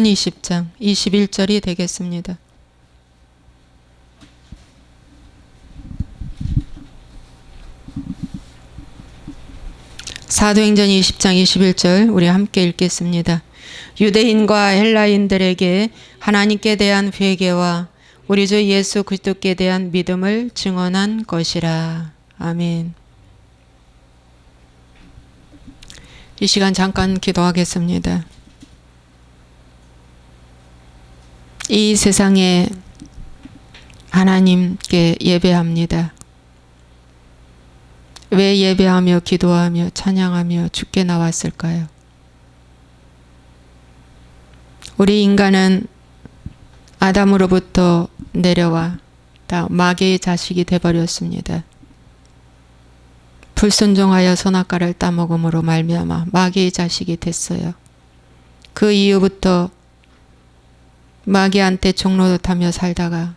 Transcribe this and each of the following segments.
20장 21절이 되겠습니다. 사도행전 20장 21절 우리 함께 읽겠습니다. 유대인과 헬라인들에게 하나님께 대한 회개와 우리 주 예수 그리스도께 대한 믿음을 증언한 것이라. 아멘. 이 시간 잠깐 기도하겠습니다. 이 세상에 하나님께 예배합니다. 왜 예배하며 기도하며 찬양하며 주께 나왔을까요? 우리 인간은 아담으로부터 내려와 다 마귀의 자식이 되어버렸습니다. 불순종하여 선악과를 따먹음으로 말미암아 마귀의 자식이 됐어요. 그 이후부터 마귀한테 종노릇하며 살다가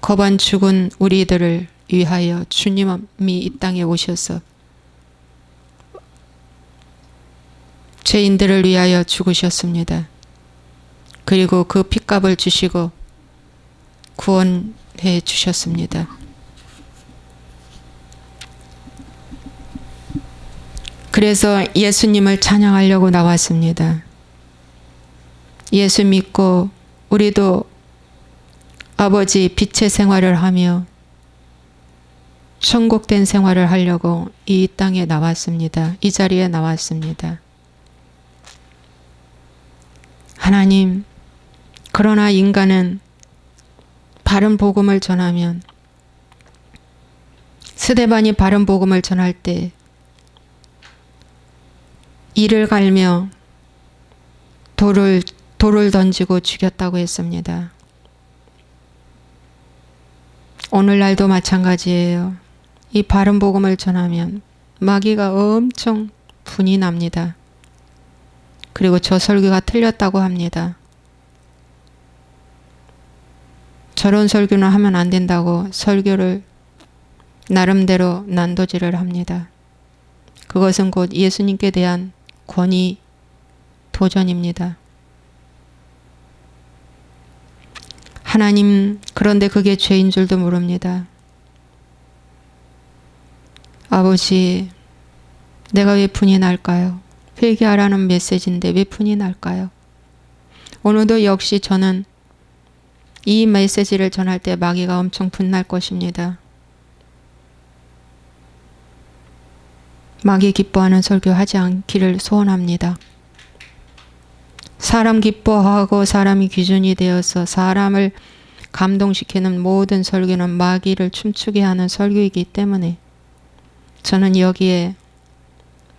거반 죽은 우리들을 위하여 주님이 이 땅에 오셔서 죄인들을 위하여 죽으셨습니다. 그리고 그 핏값을 주시고 구원해 주셨습니다. 그래서 예수님을 찬양하려고 나왔습니다. 예수 믿고 우리도 아버지 빛의 생활을 하며 천국된 생활을 하려고 이 땅에 나왔습니다. 이 자리에 나왔습니다. 하나님, 그러나 인간은 바른 복음을 전하면 스데반이 바른 복음을 전할 때 이를 갈며 돌을 던지고 죽였다고 했습니다. 오늘날도 마찬가지예요. 이 바른 복음을 전하면 마귀가 엄청 분이 납니다. 그리고 저 설교가 틀렸다고 합니다. 저런 설교는 하면 안 된다고 설교를 나름대로 난도질을 합니다. 그것은 곧 예수님께 대한 권위 도전입니다. 하나님, 그런데 그게 죄인 줄도 모릅니다. 아버지, 내가 왜 분이 날까요? 회개하라는 메시지인데 왜 분이 날까요? 오늘도 역시 저는 이 메시지를 전할 때 마귀가 엄청 분날 것입니다. 마귀 기뻐하는 설교하지 않기를 소원합니다. 사람 기뻐하고 사람이 기준이 되어서 사람을 감동시키는 모든 설교는 마귀를 춤추게 하는 설교이기 때문에 저는 여기에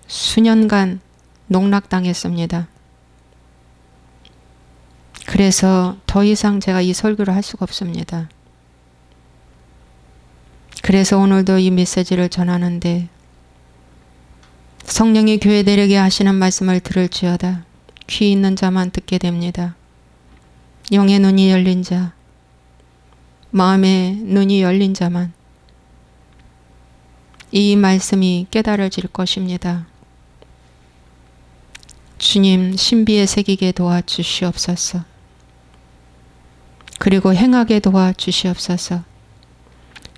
수년간 농락당했습니다. 그래서 더 이상 제가 이 설교를 할 수가 없습니다. 그래서 오늘도 이 메시지를 전하는데 성령이 교회들에게 하시는 말씀을 들을지어다. 귀 있는 자만 듣게 됩니다. 영의 눈이 열린 자, 마음의 눈이 열린 자만 이 말씀이 깨달아질 것입니다. 주님, 신비에 새기게 도와주시옵소서. 그리고 행하게 도와주시옵소서.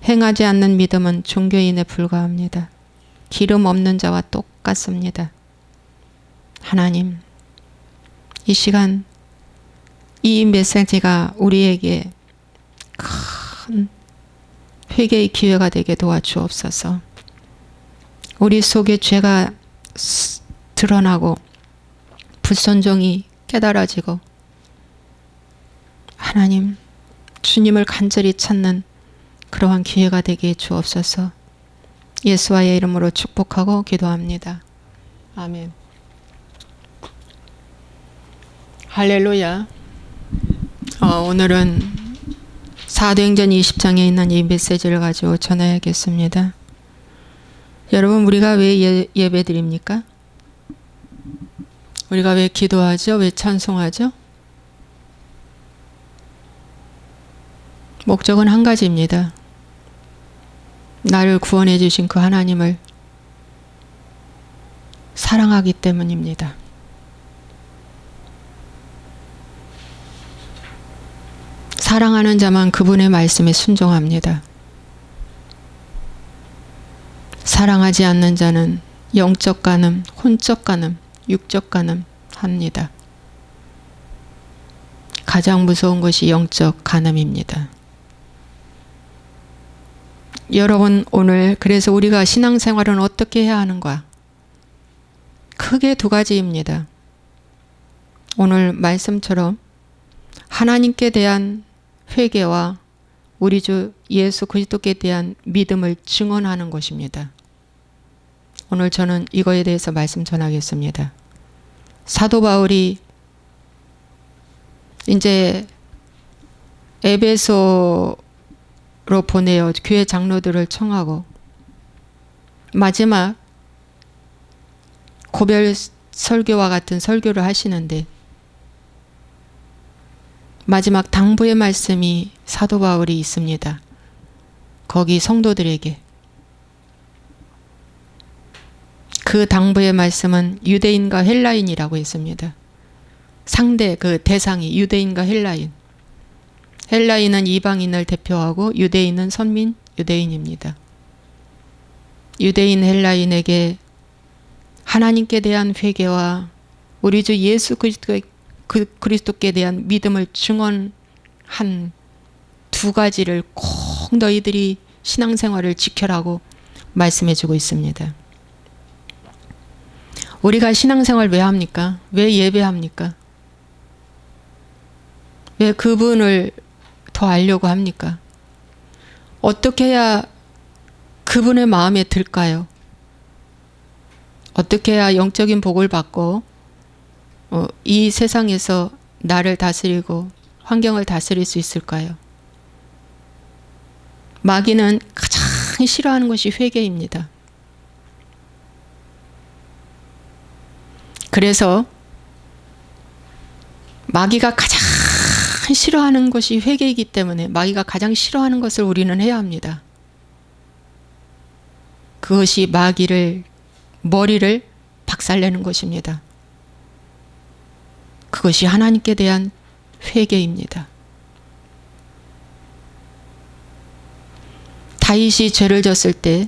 행하지 않는 믿음은 종교인에 불과합니다. 기름 없는 자와 똑같습니다. 하나님, 이 시간 이 메시지가 우리에게 큰 회개의 기회가 되게 도와주옵소서. 우리 속에 죄가 드러나고 불순종이 깨달아지고 하나님, 주님을 간절히 찾는 그러한 기회가 되게 주옵소서. 예수와의 이름으로 축복하고 기도합니다. 아멘. 할렐루야. 오늘은 사도행전 20장에 있는 이 메시지를 가지고 전해야겠습니다. 여러분, 우리가 왜 예배 드립니까? 우리가 왜 기도하죠? 왜 찬송하죠? 목적은 한 가지입니다. 나를 구원해 주신 그 하나님을 사랑하기 때문입니다. 사랑하는 자만 그분의 말씀에 순종합니다. 사랑하지 않는 자는 영적 간음, 혼적 간음, 육적 간음 합니다. 가장 무서운 것이 영적 간음입니다. 여러분, 오늘 그래서 우리가 신앙생활은 어떻게 해야 하는가? 크게 두 가지입니다. 오늘 말씀처럼 하나님께 대한 회개와 우리 주 예수 그리스도께 대한 믿음을 증언하는 것입니다. 오늘 저는 이거에 대해서 말씀 전하겠습니다. 사도 바울이 이제 에베소로 보내어 교회 장로들을 청하고 마지막 고별 설교와 같은 설교를 하시는데 마지막 당부의 말씀이 사도 바울이 있습니다. 거기 성도들에게. 그 당부의 말씀은 유대인과 헬라인이라고 했습니다. 상대 그 대상이 유대인과 헬라인. 헬라인은 이방인을 대표하고 유대인은 선민 유대인입니다. 유대인 헬라인에게 하나님께 대한 회개와 우리 주 예수 그리스도께 대한 믿음을 증언한 두 가지를 꼭 너희들이 신앙생활을 지켜라고 말씀해주고 있습니다. 우리가 신앙생활 왜 합니까? 왜 예배합니까? 왜 그분을 더 알려고 합니까? 어떻게 해야 그분의 마음에 들까요? 어떻게 해야 영적인 복을 받고 이 세상에서 나를 다스리고 환경을 다스릴 수 있을까요? 마귀는 가장 싫어하는 것이 회개입니다. 그래서 마귀가 가장 싫어하는 것이 회개이기 때문에 마귀가 가장 싫어하는 것을 우리는 해야 합니다. 그것이 마귀를 머리를 박살내는 것입니다. 그것이 하나님께 대한 회개입니다. 다윗이 죄를 졌을 때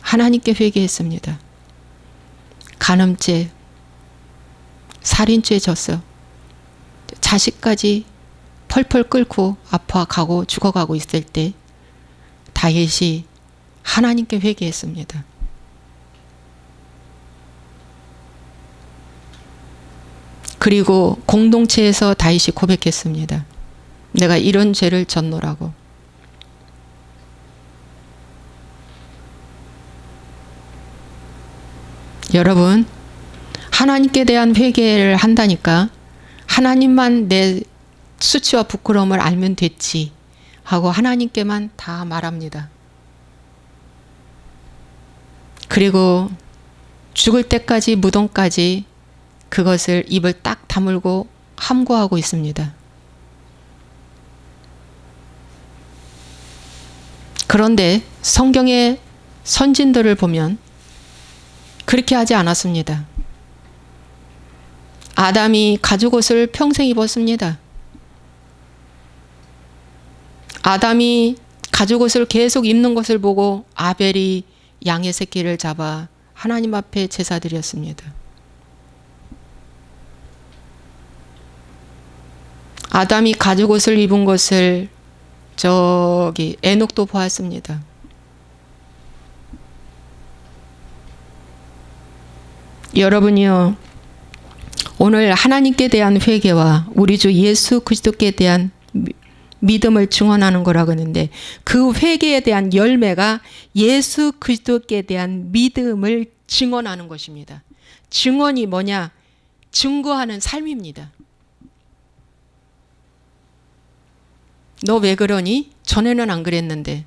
하나님께 회개했습니다. 간음죄, 살인죄 졌어요. 자식까지 펄펄 끓고 아파가고 죽어가고 있을 때 다윗이 하나님께 회개했습니다. 그리고 공동체에서 다윗이 고백했습니다. 내가 이런 죄를 졌노라고. 여러분, 하나님께 대한 회개를 한다니까 하나님만 내 수치와 부끄러움을 알면 됐지 하고 하나님께만 다 말합니다. 그리고 죽을 때까지 무덤까지 그것을 입을 딱 다물고 함구하고 있습니다. 그런데 성경의 선진들을 보면 그렇게 하지 않았습니다. 아담이 가죽옷을 평생 입었습니다. 아담이 가죽옷을 계속 입는 것을 보고 아벨이 양의 새끼를 잡아 하나님 앞에 제사 드렸습니다. 아담이 가죽옷을 입은 것을 에녹도 보았습니다. 여러분이요, 오늘 하나님께 대한 회개와 우리 주 예수 그리스도께 대한 믿음을 증언하는 거라고 하는데 그 회개에 대한 열매가 예수 그리스도께 대한 믿음을 증언하는 것입니다. 증언이 뭐냐? 증거하는 삶입니다. 너 왜 그러니? 전에는 안 그랬는데.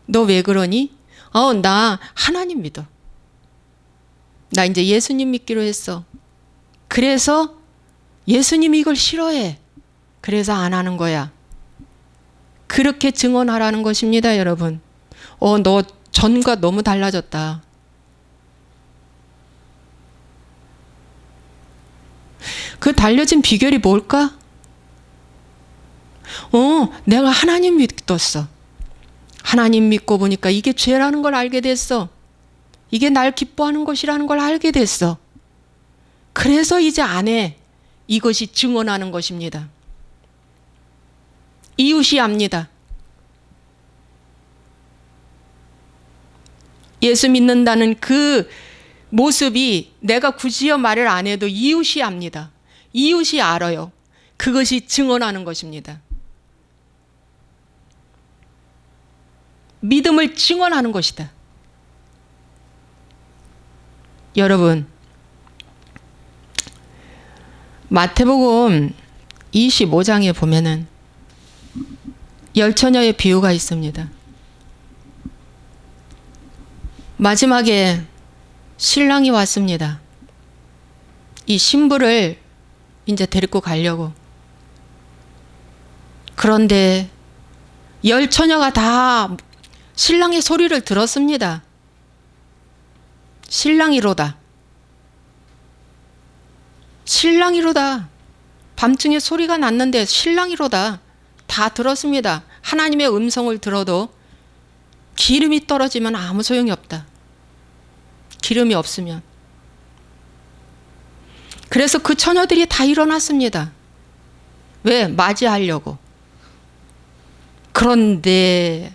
너 왜 그러니? 나 하나님 믿어. 나 이제 예수님 믿기로 했어. 그래서 예수님이 이걸 싫어해. 그래서 안 하는 거야. 그렇게 증언하라는 것입니다, 여러분. 너 전과 너무 달라졌다. 그 달라진 비결이 뭘까? 내가 하나님 믿었어. 하나님 믿고 보니까 이게 죄라는 걸 알게 됐어. 이게 날 기뻐하는 것이라는 걸 알게 됐어. 그래서 이제 안 해. 이것이 증언하는 것입니다. 이웃이 압니다. 예수 믿는다는 그 모습이 내가 굳이요 말을 안 해도 이웃이 압니다. 이웃이 알아요. 그것이 증언하는 것입니다. 믿음을 증언하는 것이다. 여러분, 마태복음 25장에 보면은 열처녀의 비유가 있습니다. 마지막에 신랑이 왔습니다. 이 신부를 이제 데리고 가려고. 그런데 열처녀가 다 신랑의 소리를 들었습니다. 신랑이로다. 신랑이로다. 밤중에 소리가 났는데 신랑이로다. 다 들었습니다. 하나님의 음성을 들어도 기름이 떨어지면 아무 소용이 없다. 기름이 없으면. 그래서 그 처녀들이 다 일어났습니다. 왜? 맞이하려고. 그런데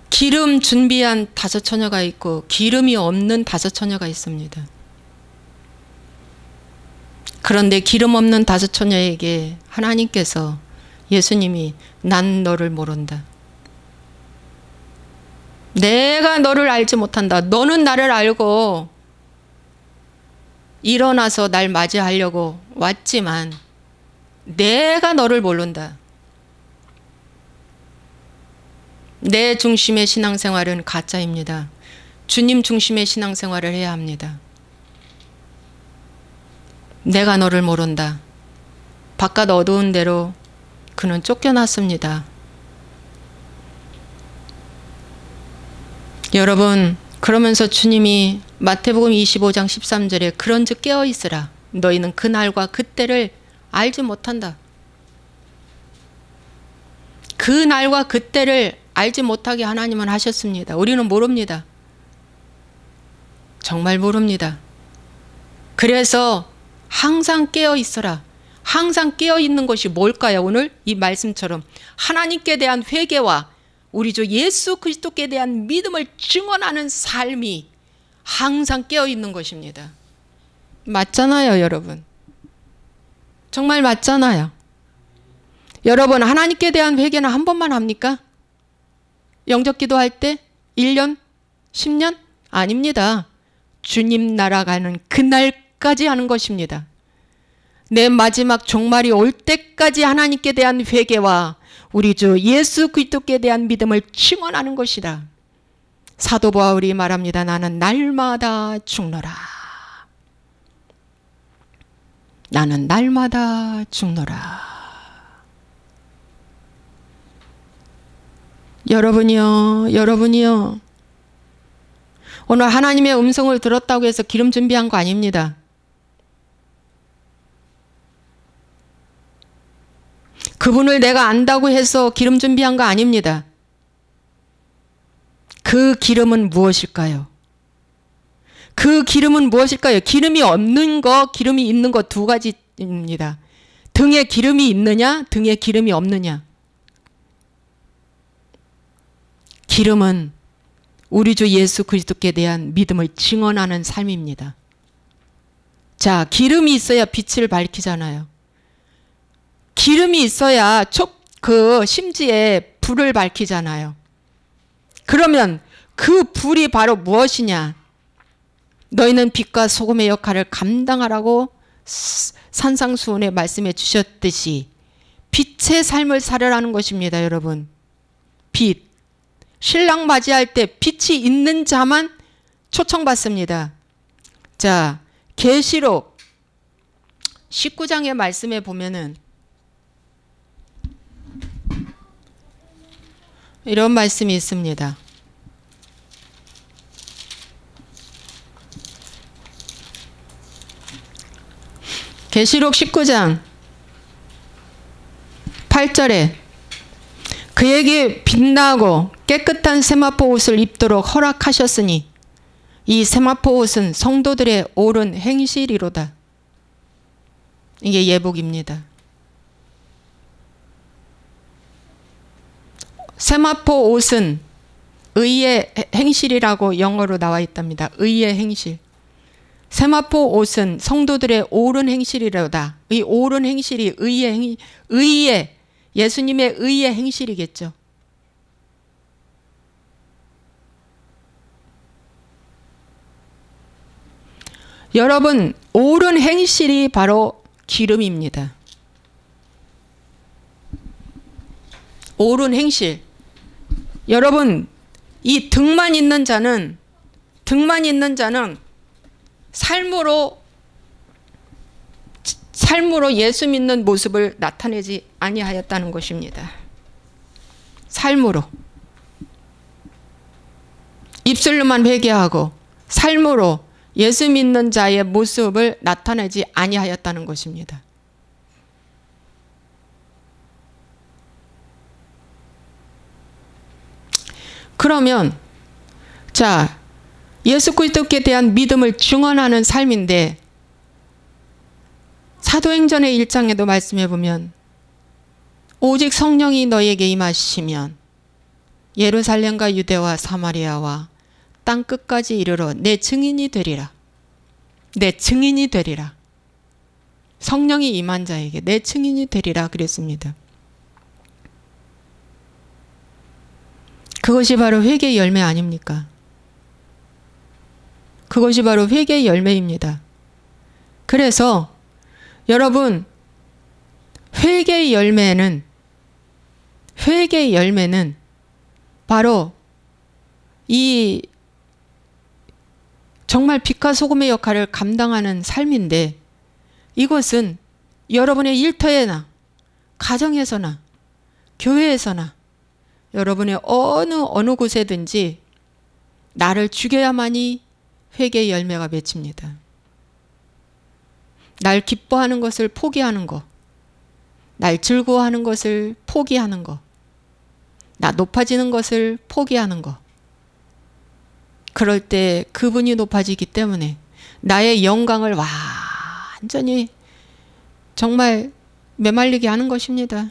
기름 준비한 5 처녀가 있고 기름이 없는 5 처녀가 있습니다. 그런데 기름 없는 5 처녀에게 하나님께서, 예수님이 난 너를 모른다. 내가 너를 알지 못한다. 너는 나를 알고 일어나서 날 맞이하려고 왔지만 내가 너를 모른다. 내 중심의 신앙생활은 가짜입니다. 주님 중심의 신앙생활을 해야 합니다. 내가 너를 모른다. 바깥 어두운 데로 그는 쫓겨났습니다. 여러분, 그러면서 주님이 마태복음 25장 13절에 그런즉 깨어 있으라. 너희는 그날과 그때를 알지 못한다. 그날과 그때를 알지 못하게 하나님은 하셨습니다. 우리는 모릅니다. 정말 모릅니다. 그래서 항상 깨어 있어라. 항상 깨어 있는 것이 뭘까요? 오늘 이 말씀처럼 하나님께 대한 회개와 우리 주 예수 그리스도께 대한 믿음을 증언하는 삶이 항상 깨어 있는 것입니다. 맞잖아요, 여러분. 정말 맞잖아요. 여러분, 하나님께 대한 회개는 한 번만 합니까? 영접 기도할 때 1년? 10년? 아닙니다. 주님 날아가는 그날까지 하는 것입니다. 내 마지막 종말이 올 때까지 하나님께 대한 회개와 우리 주 예수 그리스도께 대한 믿음을 증언하는 것이다. 사도 바울이 말합니다. 나는 날마다 죽노라. 나는 날마다 죽노라. 여러분이요. 오늘 하나님의 음성을 들었다고 해서 기름 준비한 거 아닙니다. 그분을 내가 안다고 해서 기름 준비한 거 아닙니다. 그 기름은 무엇일까요? 그 기름은 무엇일까요? 기름이 없는 거, 기름이 있는 거 2가지입니다. 등에 기름이 있느냐, 등에 기름이 없느냐. 기름은 우리 주 예수 그리스도께 대한 믿음을 증언하는 삶입니다. 자, 기름이 있어야 빛을 밝히잖아요. 기름이 있어야 그 심지에 불을 밝히잖아요. 그러면 그 불이 바로 무엇이냐? 너희는 빛과 소금의 역할을 감당하라고 산상수훈에 말씀해 주셨듯이 빛의 삶을 살아라는 것입니다, 여러분. 빛. 신랑 맞이할 때 빛이 있는 자만 초청받습니다. 자, 계시록 19장의 말씀에 보면은 이런 말씀이 있습니다. 계시록 19장 8절에 그에게 빛나고 깨끗한 세마포 옷을 입도록 허락하셨으니 이 세마포 옷은 성도들의 옳은 행실이로다. 이게 예복입니다. 세마포 옷은 의의 행실이라고 영어로 나와 있답니다. 의의 행실. 세마포 옷은 성도들의 옳은 행실이로다. 이 옳은 행실이 의의 예수님의 의의 행실이겠죠. 여러분, 옳은 행실이 바로 기름입니다. 옳은 행실. 여러분, 이 등만 있는 자는 삶으로 예수 믿는 모습을 나타내지 아니하였다는 것입니다. 삶으로. 입술로만 회개하고 삶으로 예수 믿는 자의 모습을 나타내지 아니하였다는 것입니다. 그러면 자, 예수 그리스도께 대한 믿음을 증언하는 삶인데 사도행전의 1장에도 말씀해 보면 오직 성령이 너에게 임하시면 예루살렘과 유대와 사마리아와 땅 끝까지 이르러 내 증인이 되리라. 내 증인이 되리라. 성령이 임한 자에게 내 증인이 되리라 그랬습니다. 그것이 바로 회개의 열매 아닙니까? 그것이 바로 회개의 열매입니다. 그래서 여러분, 회개의 열매는 바로 이 정말 빛과 소금의 역할을 감당하는 삶인데 이것은 여러분의 일터에나 가정에서나 교회에서나 여러분의 어느 곳에든지 나를 죽여야만이 회개의 열매가 맺힙니다. 날 기뻐하는 것을 포기하는 것, 날 즐거워하는 것을 포기하는 것, 나 높아지는 것을 포기하는 것. 그럴 때 그분이 높아지기 때문에 나의 영광을 완전히 정말 메말리게 하는 것입니다.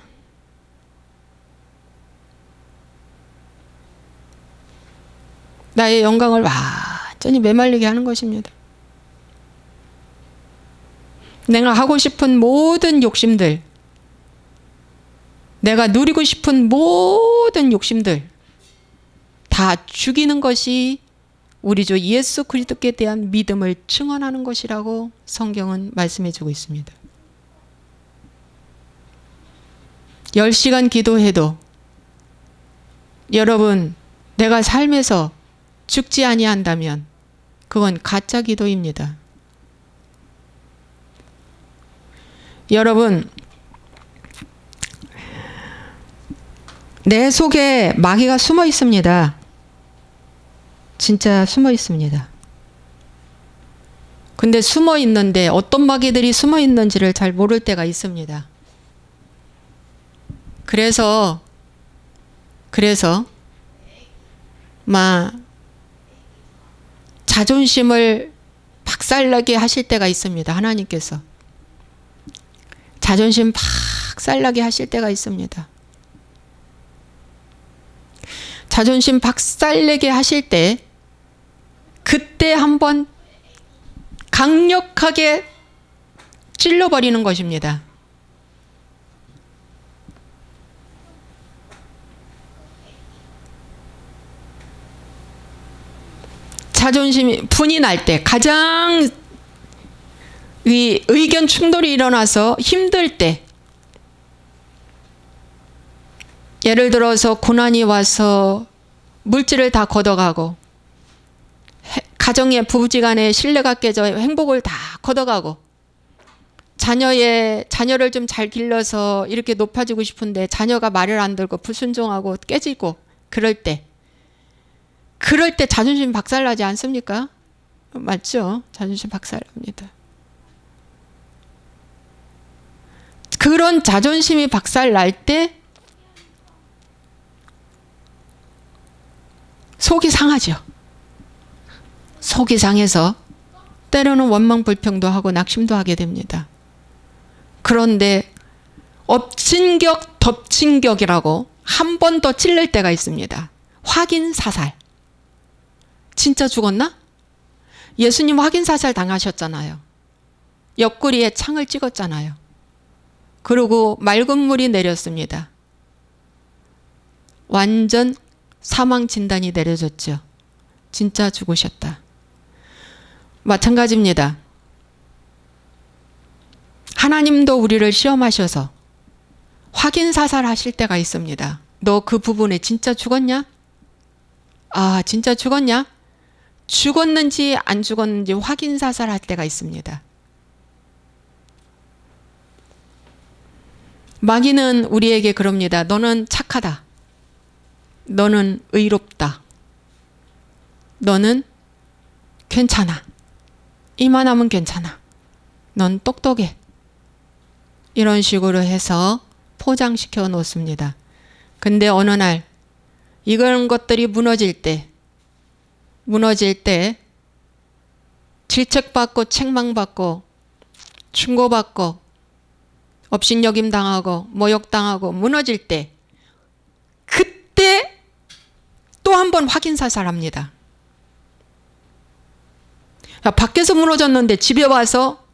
나의 영광을 완전히 메말리게 하는 것입니다. 내가 하고 싶은 모든 욕심들, 내가 누리고 싶은 모든 욕심들 다 죽이는 것이 우리 주 예수 그리스도께 대한 믿음을 증언하는 것이라고 성경은 말씀해 주고 있습니다. 10시간 기도해도 여러분, 내가 삶에서 죽지 아니한다면 그건 가짜 기도입니다. 여러분, 내 속에 마귀가 숨어 있습니다. 진짜 숨어 있습니다. 근데 숨어 있는데 어떤 마귀들이 숨어 있는지를 잘 모를 때가 있습니다. 그래서 막 자존심을 박살나게 하실 때가 있습니다. 하나님께서 자존심 박살나게 하실 때가 있습니다. 자존심 박살내게 하실 때 그때 한번 강력하게 찔러버리는 것입니다. 자존심이 분이 날 때, 가장 이 의견 충돌이 일어나서 힘들 때, 예를 들어서 고난이 와서 물질을 다 걷어가고 가정의 부부지간의 신뢰가 깨져 행복을 다 걷어가고 자녀를 좀 잘 길러서 이렇게 높아지고 싶은데 자녀가 말을 안 들고 불순종하고 깨지고 그럴 때 자존심 박살나지 않습니까? 맞죠? 자존심 박살납니다. 그런 자존심이 박살 날 때 속이 상하죠. 속이 상해서 때로는 원망불평도 하고 낙심도 하게 됩니다. 그런데 엎친격 덮친격이라고 한 번 더 찔릴 때가 있습니다. 확인 사살. 진짜 죽었나? 예수님 확인 사살 당하셨잖아요. 옆구리에 창을 찍었잖아요. 그리고 맑은 물이 내렸습니다. 완전 사망 진단이 내려졌죠. 진짜 죽으셨다. 마찬가지입니다. 하나님도 우리를 시험하셔서 확인 사살하실 때가 있습니다. 너 그 부분에 진짜 죽었냐? 아, 진짜 죽었냐? 죽었는지 안 죽었는지 확인 사살할 때가 있습니다. 마귀는 우리에게 그럽니다. 너는 착하다. 너는 의롭다. 너는 괜찮아. 이만하면 괜찮아. 넌 똑똑해. 이런 식으로 해서 포장시켜 놓습니다. 근데 어느 날 이런 것들이 무너질 때 질책받고 책망받고 충고받고 업신여김 당하고 모욕당하고 무너질 때 그때 또 한 번 확인 사살합니다. 밖에서 무너졌는데 집에 와서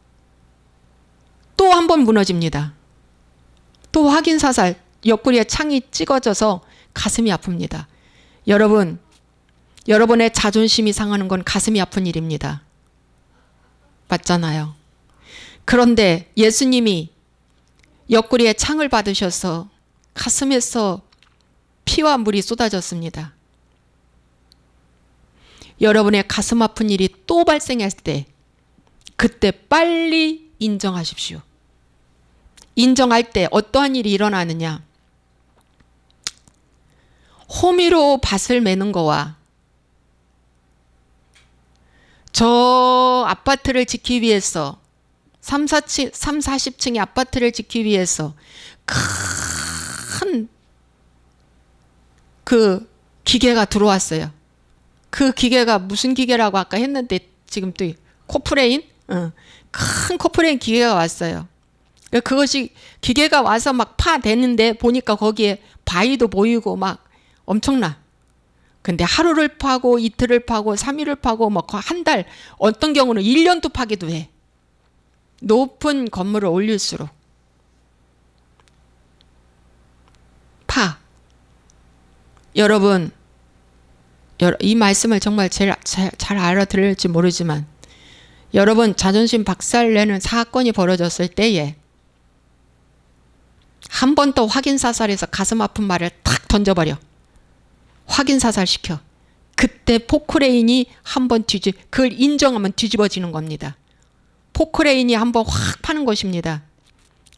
또 한 번 무너집니다. 또 확인 사살, 옆구리에 창이 찍어져서 가슴이 아픕니다. 여러분, 여러분의 자존심이 상하는 건 가슴이 아픈 일입니다. 맞잖아요. 그런데 예수님이 옆구리에 창을 받으셔서 가슴에서 피와 물이 쏟아졌습니다. 여러분의 가슴 아픈 일이 또 발생했을 때 그때 빨리 인정하십시오. 인정할 때 어떠한 일이 일어나느냐? 호미로 밭을 매는 거와 저 아파트를 짓기 위해서 3, 40층의 아파트를 짓기 위해서 큰 그 기계가 들어왔어요. 그 기계가 무슨 기계라고 아까 했는데 지금 또 코프레인? 큰 코프레인 기계가 왔어요. 그것이 기계가 와서 막 파대는데 보니까 거기에 바위도 보이고 막 엄청나. 근데 하루를 파고 이틀을 파고 3일을 파고 뭐 한 달, 어떤 경우는 1년도 파기도 해. 높은 건물을 올릴수록 파. 여러분, 이 말씀을 정말 잘 알아들을지 모르지만 여러분 자존심 박살내는 사건이 벌어졌을 때에 한 번 더 확인 사살해서 가슴 아픈 말을 탁 던져버려. 확인 사살시켜. 그때 포크레인이 한번 그걸 인정하면 뒤집어지는 겁니다. 포크레인이 한번 확 파는 것입니다.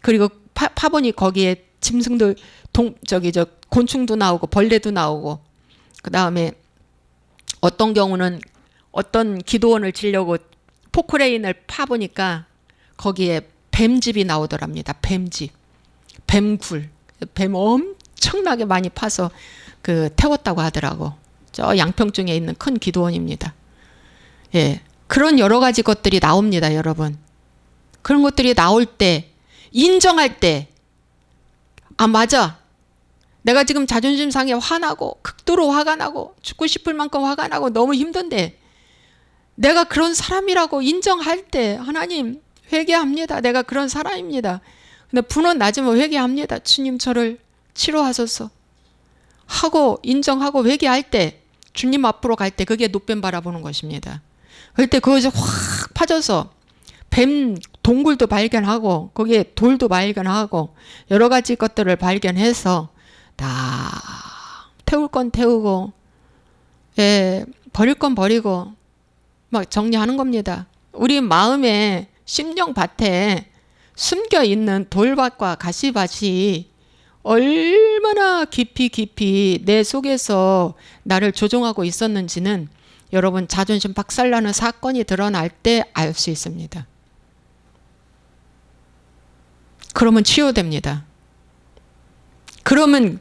그리고 파보니 거기에 짐승도 곤충도 나오고 벌레도 나오고 그 다음에 어떤 경우는 어떤 기도원을 지려고 포크레인을 파보니까 거기에 뱀집이 나오더랍니다. 뱀집. 뱀굴. 뱀 엄청나게 많이 파서 태웠다고 하더라고. 저 양평중에 있는 큰 기도원입니다. 예. 그런 여러 가지 것들이 나옵니다, 여러분. 그런 것들이 나올 때, 인정할 때, 아, 맞아. 내가 지금 자존심 상해 화나고, 극도로 화가 나고, 죽고 싶을 만큼 화가 나고, 너무 힘든데, 내가 그런 사람이라고 인정할 때, 하나님, 회개합니다. 내가 그런 사람입니다. 근데 분원 낮으면 회개합니다. 주님 저를 치료하소서. 하고 인정하고 회개할 때 주님 앞으로 갈 때 그게 노뱀 바라보는 것입니다. 그럴 때 그것이 확 파져서 뱀 동굴도 발견하고 거기에 돌도 발견하고 여러 가지 것들을 발견해서 다 태울 건 태우고 버릴 건 버리고 막 정리하는 겁니다. 우리 마음에 심령 밭에 숨겨 있는 돌밭과 가시밭이 얼마나 깊이 내 속에서 나를 조종하고 있었는지는 여러분 자존심 박살나는 사건이 드러날 때 알 수 있습니다. 그러면 치유됩니다. 그러면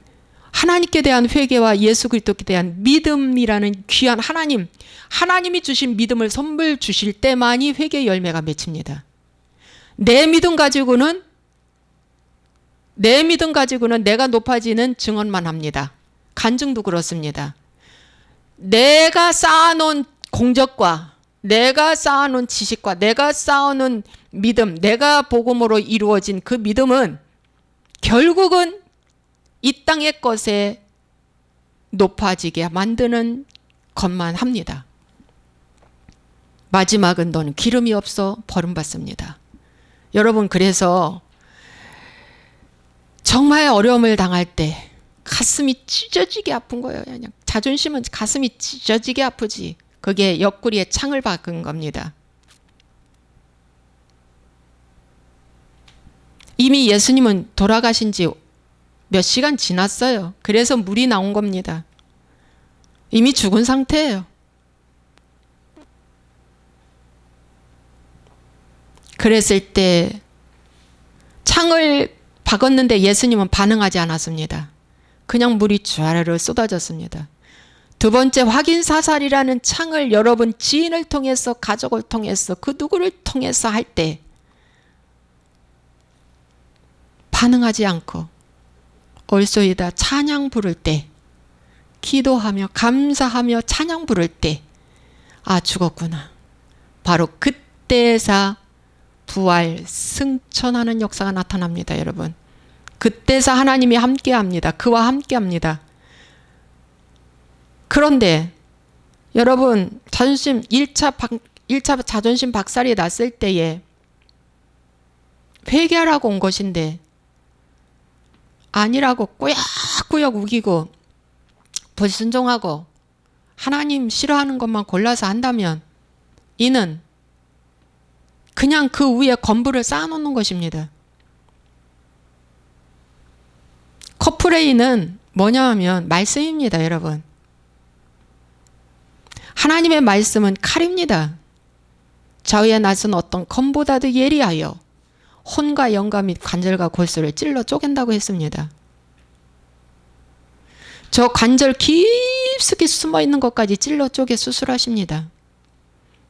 하나님께 대한 회개와 예수 그리스도께 대한 믿음이라는 귀한 하나님이 주신 믿음을 선물 주실 때만이 회개의 열매가 맺힙니다. 내 믿음 가지고는 내가 높아지는 증언만 합니다. 간증도 그렇습니다. 내가 쌓아놓은 공적과 내가 쌓아놓은 지식과 내가 쌓아놓은 믿음, 내가 복음으로 이루어진 그 믿음은 결국은 이 땅의 것에 높아지게 만드는 것만 합니다. 마지막은 너는 기름이 없어 버림받습니다. 여러분, 그래서 정말 어려움을 당할 때 가슴이 찢어지게 아픈 거예요. 그냥 자존심은 가슴이 찢어지게 아프지. 그게 옆구리에 창을 박은 겁니다. 이미 예수님은 돌아가신 지 몇 시간 지났어요. 그래서 물이 나온 겁니다. 이미 죽은 상태예요. 그랬을 때 창을 박았는데 예수님은 반응하지 않았습니다. 그냥 물이 촤르르 쏟아졌습니다. 두 번째, 확인 사살이라는 창을 여러분 지인을 통해서, 가족을 통해서, 그 누구를 통해서 할 때 반응하지 않고 얼쏘이다 찬양 부를 때, 기도하며 감사하며 찬양 부를 때, 아, 죽었구나. 바로 그때서 부활 승천하는 역사가 나타납니다. 여러분, 그때서 하나님이 함께합니다. 그와 함께합니다. 그런데 여러분, 1차 자존심 박살이 났을 때에 회개하라고 온 것인데 아니라고 꾸역꾸역 우기고 불순종하고 하나님 싫어하는 것만 골라서 한다면 이는 그냥 그 위에 건물을 쌓아놓는 것입니다. 커플레이는 뭐냐면 말씀입니다. 여러분, 하나님의 말씀은 칼입니다. 좌우에 나선 어떤 검보다도 예리하여 혼과 영과 및 관절과 골수를 찔러 쪼갠다고 했습니다. 저 관절 깊숙이 숨어있는 것까지 찔러 쪼개 수술하십니다.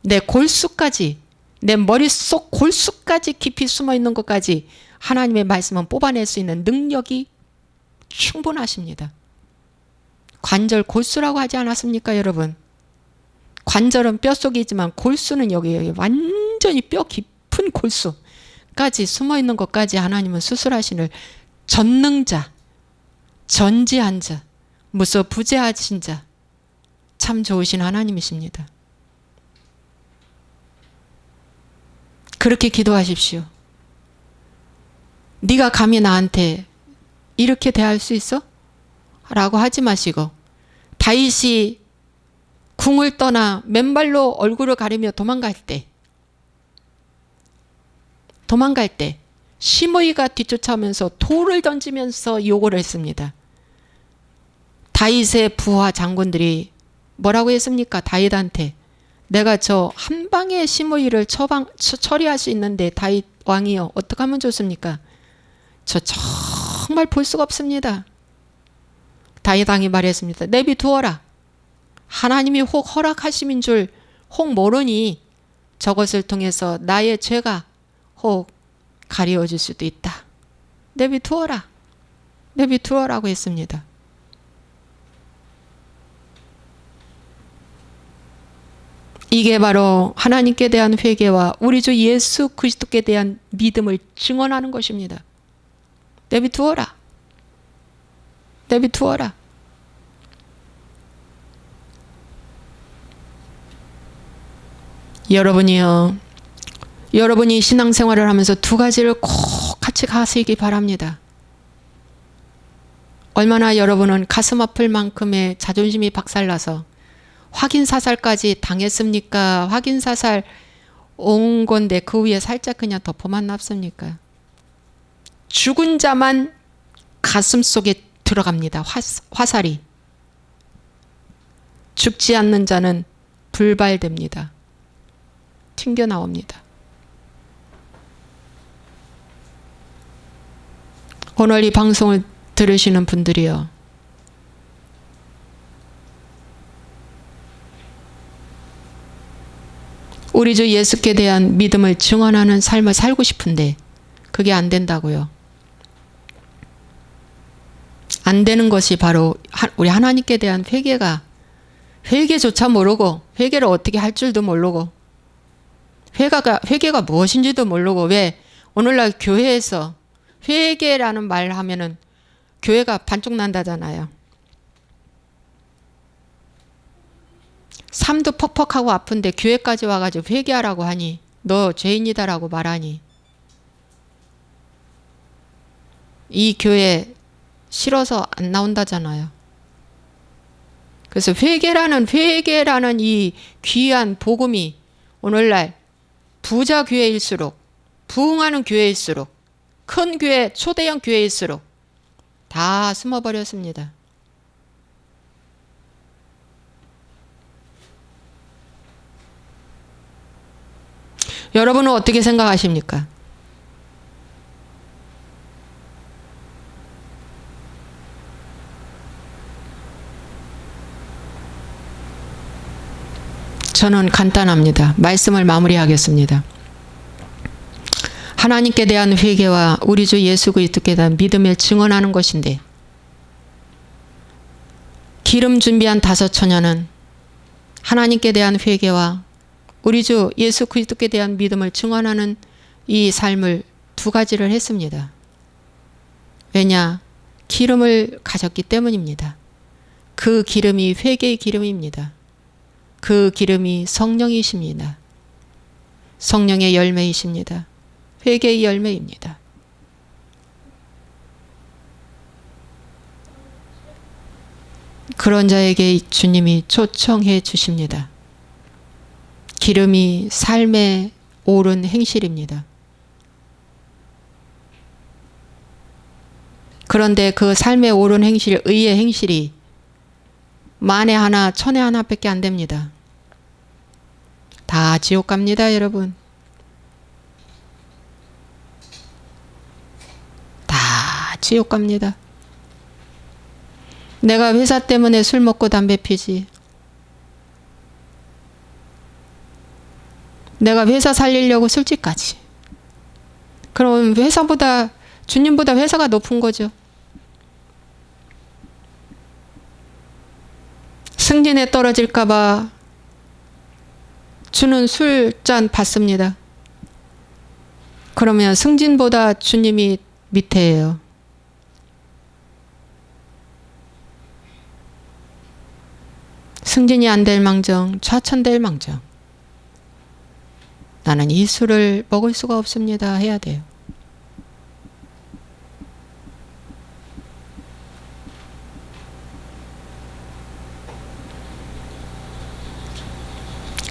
내 골수까지, 내 머릿속 골수까지 깊이 숨어있는 것까지 하나님의 말씀은 뽑아낼 수 있는 능력이 충분하십니다. 관절 골수라고 하지 않았습니까, 여러분? 관절은 뼛속이지만 골수는 여기 완전히 뼈 깊은 골수까지 숨어있는 것까지 하나님은 수술하시는 전능자, 전지한 자, 무소부재하신 자, 참 좋으신 하나님이십니다. 그렇게 기도하십시오. 네가 감히 나한테 이렇게 대할 수 있어? 라고 하지 마시고, 다윗이 궁을 떠나 맨발로 얼굴을 가리며 도망갈 때 시므이가 뒤쫓아오면서 돌을 던지면서 요구를 했습니다. 다윗의 부하 장군들이 뭐라고 했습니까? 다윗한테 내가 저 한 방에 시므이를 처리할 수 있는데 다윗 왕이요, 어떻게 하면 좋습니까? 저 정말 볼 수가 없습니다. 다윗 왕이 말했습니다. 내비두어라. 하나님이 혹 허락하심인 줄 혹 모르니 저것을 통해서 나의 죄가 혹 가리워질 수도 있다. 내비두어라. 내비두어라고 했습니다. 이게 바로 하나님께 대한 회개와 우리 주 예수 그리스도께 대한 믿음을 증언하는 것입니다. 내비두어라. 내비두어라. 여러분이요, 여러분이 신앙생활을 하면서 두 가지를 꼭 같이 가시기 바랍니다. 얼마나 여러분은 가슴 아플 만큼의 자존심이 박살나서 확인사살까지 당했습니까? 확인사살 온 건데 그 위에 살짝 그냥 덮어만 놨습니까? 죽은 자만 가슴 속에 들어갑니다. 화살이. 죽지 않는 자는 불발됩니다. 튕겨나옵니다. 오늘 이 방송을 들으시는 분들이요, 우리 주 예수께 대한 믿음을 증언하는 삶을 살고 싶은데 그게 안 된다고요. 안 되는 것이 바로 우리 하나님께 대한 회개조차 모르고, 회개를 어떻게 할 줄도 모르고, 회개가 무엇인지도 모르고. 왜 오늘날 교회에서 회개라는 말 하면은 교회가 반쪽 난다잖아요. 삶도 퍽퍽하고 아픈데 교회까지 와가지고 회개하라고 하니, 너 죄인이다라고 말하니, 이 교회 싫어서 안 나온다잖아요. 그래서 회개라는 이 귀한 복음이 오늘날 부자 교회일수록, 부흥하는 교회일수록, 큰 교회, 초대형 교회일수록 다 숨어버렸습니다. 여러분은 어떻게 생각하십니까? 저는 간단합니다. 말씀을 마무리하겠습니다. 하나님께 대한 회개와 우리 주 예수 그리스도께 대한 믿음을 증언하는 것인데, 기름 준비한 5처녀는 하나님께 대한 회개와 우리 주 예수 그리스도께 대한 믿음을 증언하는 이 삶을 2가지를 했습니다. 왜냐? 기름을 가졌기 때문입니다. 그 기름이 회개의 기름입니다. 그 기름이 성령이십니다. 성령의 열매이십니다. 회개의 열매입니다. 그런 자에게 주님이 초청해 주십니다. 기름이 삶에 옳은 행실입니다. 그런데 그 삶에 옳은 행실, 의의 행실이 만에 하나, 천에 하나밖에 안 됩니다. 다 지옥 갑니다, 여러분. 다 지옥 갑니다. 내가 회사 때문에 술 먹고 담배 피지, 내가 회사 살리려고 술집까지, 그럼 회사보다, 주님보다 회사가 높은 거죠. 승진에 떨어질까봐 주는 술잔 받습니다. 그러면 승진보다 주님이 밑에예요. 승진이 안 될 망정 좌천될 망정, 나는 이 술을 먹을 수가 없습니다 해야 돼요.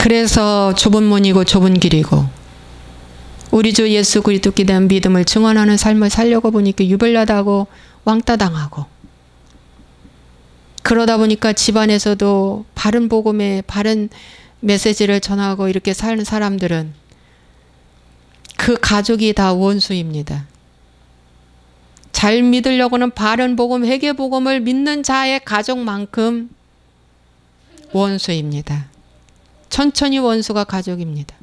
그래서 좁은 문이고 좁은 길이고, 우리 주 예수 그리스도께 대한 믿음을 증언하는 삶을 살려고 보니까 유별나다고 왕따 당하고, 그러다 보니까 집안에서도 바른 복음에 바른 메시지를 전하고 이렇게 사는 사람들은 그 가족이 다 원수입니다. 잘 믿으려고는 바른 복음, 회개 복음을 믿는 자의 가족만큼 원수입니다. 천천히 원수가 가족입니다.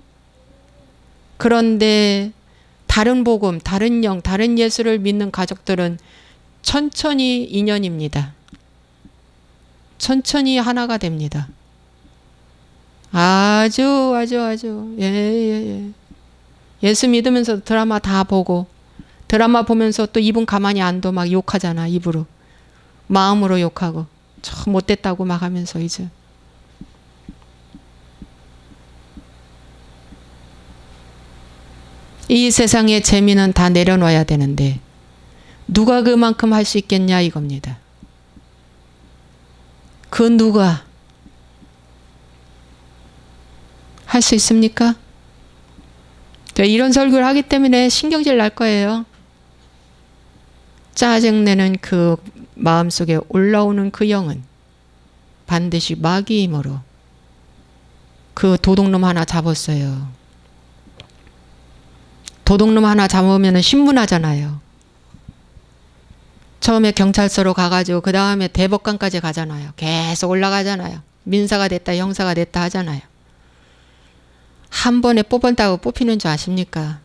그런데 다른 복음, 다른 영, 다른 예수를 믿는 가족들은 천천히 인연입니다. 천천히 하나가 됩니다. 아주. 예. 예수 믿으면서 드라마 다 보고, 드라마 보면서 또 입은 가만히 안 둬 막 욕하잖아, 입으로. 마음으로 욕하고. 참 못됐다고 막 하면서 이제. 이 세상의 재미는 다 내려놔야 되는데 누가 그만큼 할 수 있겠냐 이겁니다. 그 누가 할 수 있습니까? 이런 설교를 하기 때문에 신경질 날 거예요. 짜증내는 그 마음속에 올라오는 그 영은 반드시 마귀의 힘으로 그 도둑놈 하나 잡았어요. 도둑놈 하나 잡으면 신문하잖아요. 처음에 경찰서로 가가지고 그 다음에 대법관까지 가잖아요. 계속 올라가잖아요. 민사가 됐다 형사가 됐다 하잖아요. 한 번에 뽑았다고 뽑히는 줄 아십니까?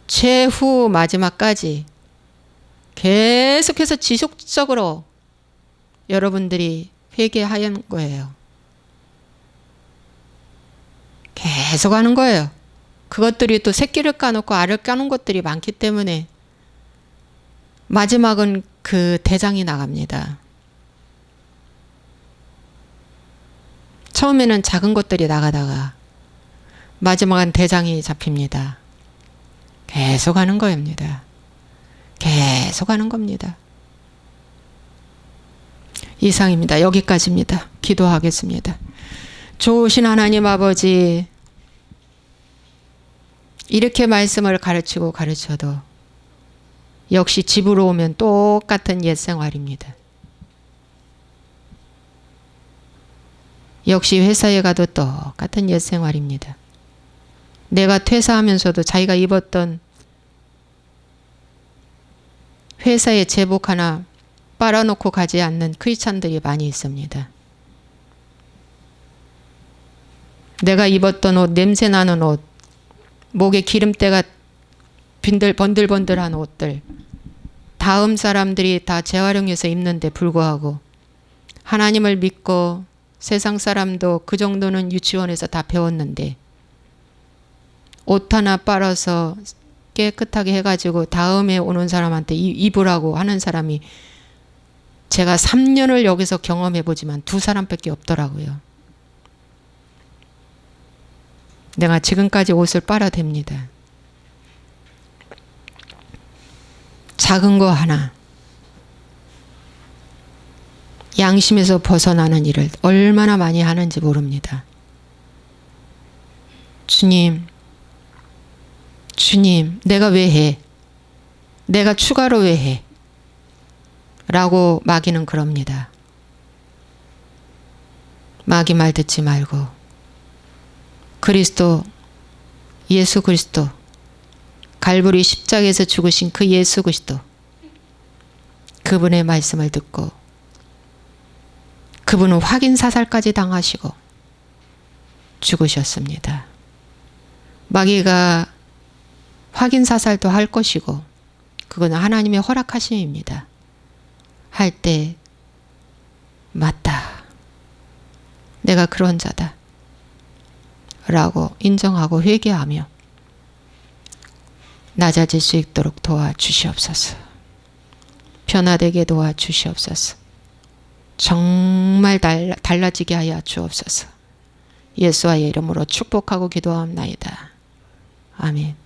최후 마지막까지 계속해서 지속적으로 여러분들이 회개하는 거예요. 계속 하는 거예요. 그것들이 또 새끼를 까놓고 알을 까는 것들이 많기 때문에 마지막은 그 대장이 나갑니다. 처음에는 작은 것들이 나가다가 마지막은 대장이 잡힙니다. 계속 하는 겁니다. 계속 하는 겁니다. 이상입니다. 여기까지입니다. 기도하겠습니다. 좋으신 하나님 아버지, 이렇게 말씀을 가르치고 가르쳐도 역시 집으로 오면 똑같은 옛 생활입니다. 역시 회사에 가도 똑같은 옛 생활입니다. 내가 퇴사하면서도 자기가 입었던 회사의 제복 하나 빨아놓고 가지 않는 크리스찬들이 많이 있습니다. 내가 입었던 옷, 냄새나는 옷, 목에 기름때가 번들번들한 옷들, 다음 사람들이 다 재활용해서 입는데 불구하고 하나님을 믿고 세상 사람도 그 정도는 유치원에서 다 배웠는데 옷 하나 빨아서 깨끗하게 해가지고 다음에 오는 사람한테 입으라고 하는 사람이 제가 3년을 여기서 경험해보지만 2사람밖에 없더라고요. 내가 지금까지 옷을 빨아댑니다. 작은 거 하나, 양심에서 벗어나는 일을 얼마나 많이 하는지 모릅니다. 주님, 내가 왜 해? 내가 추가로 왜 해? 라고 마귀는 그럽니다. 마귀 말 듣지 말고 그리스도, 예수 그리스도, 갈보리 십자가에서 죽으신 그 예수 그리스도, 그분의 말씀을 듣고 그분은 확인 사살까지 당하시고 죽으셨습니다. 마귀가 확인 사살도 할 것이고 그거는 하나님의 허락하심입니다. 할 때 맞다. 내가 그런 자다. 라고 인정하고 회개하며 낮아질 수 있도록 도와주시옵소서. 변화되게 도와주시옵소서. 정말 달라지게 하여 주옵소서. 예수와의 이름으로 축복하고 기도하옵나이다. 아멘.